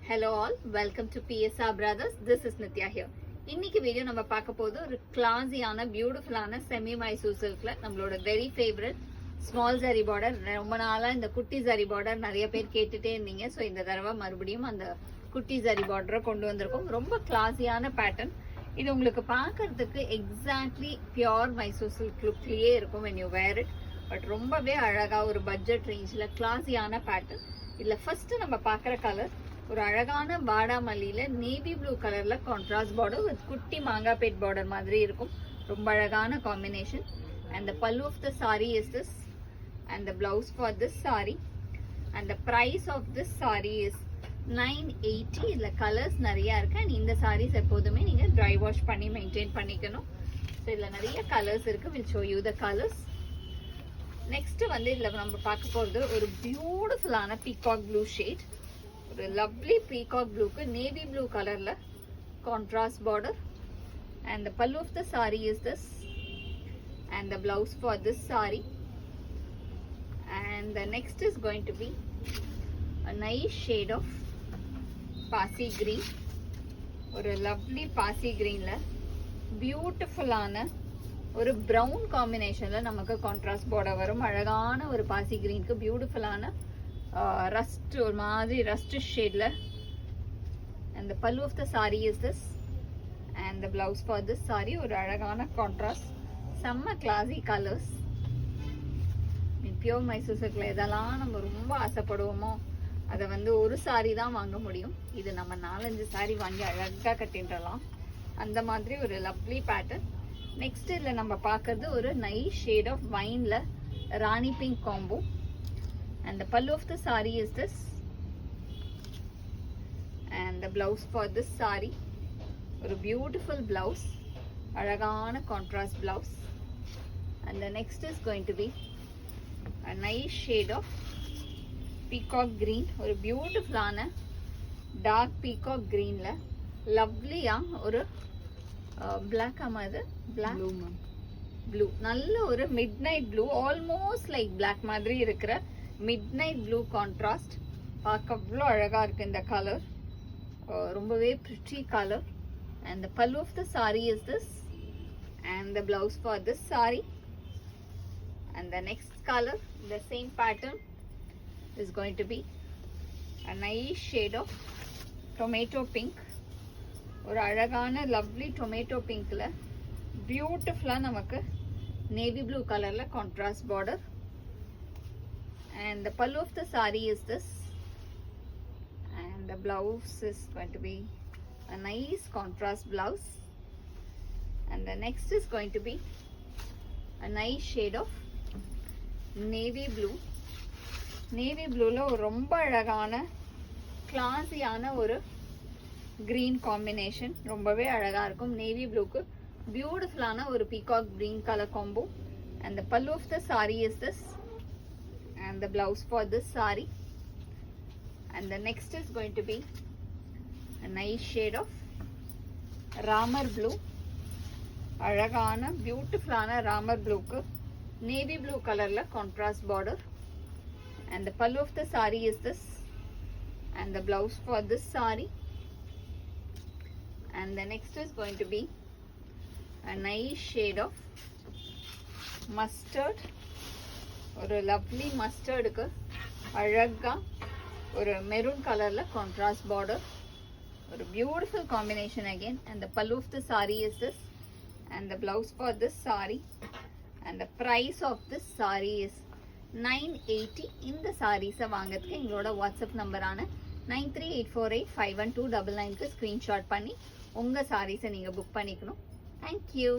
Hello all, welcome to PSR Brothers. This is Nitya here. இன்னைக்கு video நம்ம பார்க்க போது ஒரு கிளாஸியான பியூட்டிஃபுல்லான செமி மைசூர் சில்க்ல நம்மளோட very favourite small zari border. ரொம்ப நாளா இந்த குட்டி ஜரி பார்டர் நிறைய பேர் கேட்டுட்டே இருந்தீங்க. ஸோ இந்த தடவை மறுபடியும் அந்த குட்டி ஜரி பார்டரை கொண்டு வந்திருக்கோம். ரொம்ப கிளாஸியான பேட்டர்ன். இது உங்களுக்கு பார்க்கறதுக்கு எக்ஸாக்ட்லி பியோர் மைசூர் சில்க் லுக்லயே இருக்கும் when you wear it. But ரொம்பவே அழகா ஒரு பட்ஜெட் ரேஞ்சில் கிளாஸியான பேட்டர்ன். இதுல ஃபர்ஸ்ட் நம்ம பார்க்குற கலர் ஒரு அழகான பாடாமல்லியில நேவி ப்ளூ கலர்ல கான்ட்ராஸ்ட் பார்டர் வித் குட்டி மாங்காப்பேட் பார்டர் மாதிரி இருக்கும். ரொம்ப அழகான combination. And the pallu of the sari is this and the blouse for this sari and the price of this sari is 980. இதுல கலர்ஸ் நிறைய இருக்கு. அண்ட் இந்த சாரீஸ் எப்போதுமே நீங்க ட்ரை வாஷ் பண்ணி மெயின்டைன் பண்ணிக்கணும். ஸோ இதுல நிறைய கலர்ஸ் இருக்கு. Will show you the colours. Next வந்து இதுல நம்ம பார்க்க போறது ஒரு பியூட்டிஃபுல்லான பீகாக் ப்ளூ ஷேட். ஒரு லவ்லி பீகாக் ப்ளூக்கு நேவி ப்ளூ கலர்ல contrast border. And the pallu of the sari is this and the blouse for this sari. And the next is going to be a nice shade of பாசி green. ஒரு lovely பாசி கிரீன்ல பியூட்டிஃபுல்லான ஒரு brown காம்பினேஷன்ல நமக்கு contrast border வரும். அழகான ஒரு பாசி கிரீனுக்கு பியூட்டிஃபுல்லான ரஸ்ட் ஒரு மாதிரி rust ஷேட்ல. And the pallu of the sari is this and the blouse for this sari. ஒரு அழகான கான்ட்ராஸ்ட், செம்ம கிளாசி கலர்ஸ். பியோர் மைசூர் சில்க்ல இதெல்லாம் நம்ம ரொம்ப ஆசைப்படுவோமோ அதை வந்து ஒரு சாரி தான் வாங்க முடியும். இது நம்ம 4-5 சாரி வாங்கி அழகா கட்டின்றலாம். அந்த மாதிரி ஒரு லவ்லி பேட்டர்ன். நெக்ஸ்ட் இதுல நம்ம பார்க்கறது ஒரு நைஸ் ஷேட் ஆஃப் வைன்ல rani pink combo. And the pallu of the saree is this and the blouse for this saree. ஒரு beautiful blouse, அழகான contrast blouse. And the next is going to be a nice shade of peacock green. ஒரு beautiful ஆன dark peacock greenல lovely-ஆ ஒரு black ஆமாது black blue, நல்ல ஒரு midnight blue, almost like black மாதிரி இருக்கிற midnight blue contrast. பார்க்க அவ்வளோ அழகா இருக்கு இந்த கலர். ரொம்பவே pretty colour. And the pallu of the sari is this and the blouse for this sari. And the next colour the same pattern is going to be a nice shade of tomato pink. ஒரு அழகான lovely tomato பிங்க்ல பியூட்டிஃபுல்லா நமக்கு navy blue கலர்ல contrast border. And the pallu of the saree is this and the blouse is going to be a nice contrast blouse. And the next is going to be a nice shade of navy blue. Navy blue la ரொம்ப அழகான கிளாஸியான ஒரு green combination. ரொம்பவே அழகா இருக்கும். navy blue க்கு பியூட்டிஃபுல்லான ஒரு peacock green color combo. And the pallu of the saree is this and the blouse for this saree. And the next is going to be a nice shade of ramar blue. அழகான பியூட்டிஃபுல்லான Ramar ப்ளூக்கு navy blue கலர்ல contrast border. and the pallu of the saree is this and the blouse for this saree. And the next is going to be a nice shade of mustard. ஒரு lovely மஸ்டர்டுக்கு அழகா ஒரு maroon கலர்ல contrast border. ஒரு beautiful combination again. And the pallu of the sari is this and the blouse for this sari. And the price of this sari is 980. இந்த சாரீஸை வாங்கிறதுக்கு எங்களோட WhatsApp நம்பரான 9384851299க்கு screenshot பண்ணி உங்க சாரீஸை நீங்க புக் பண்ணிக்கணும். தேங்க்யூ.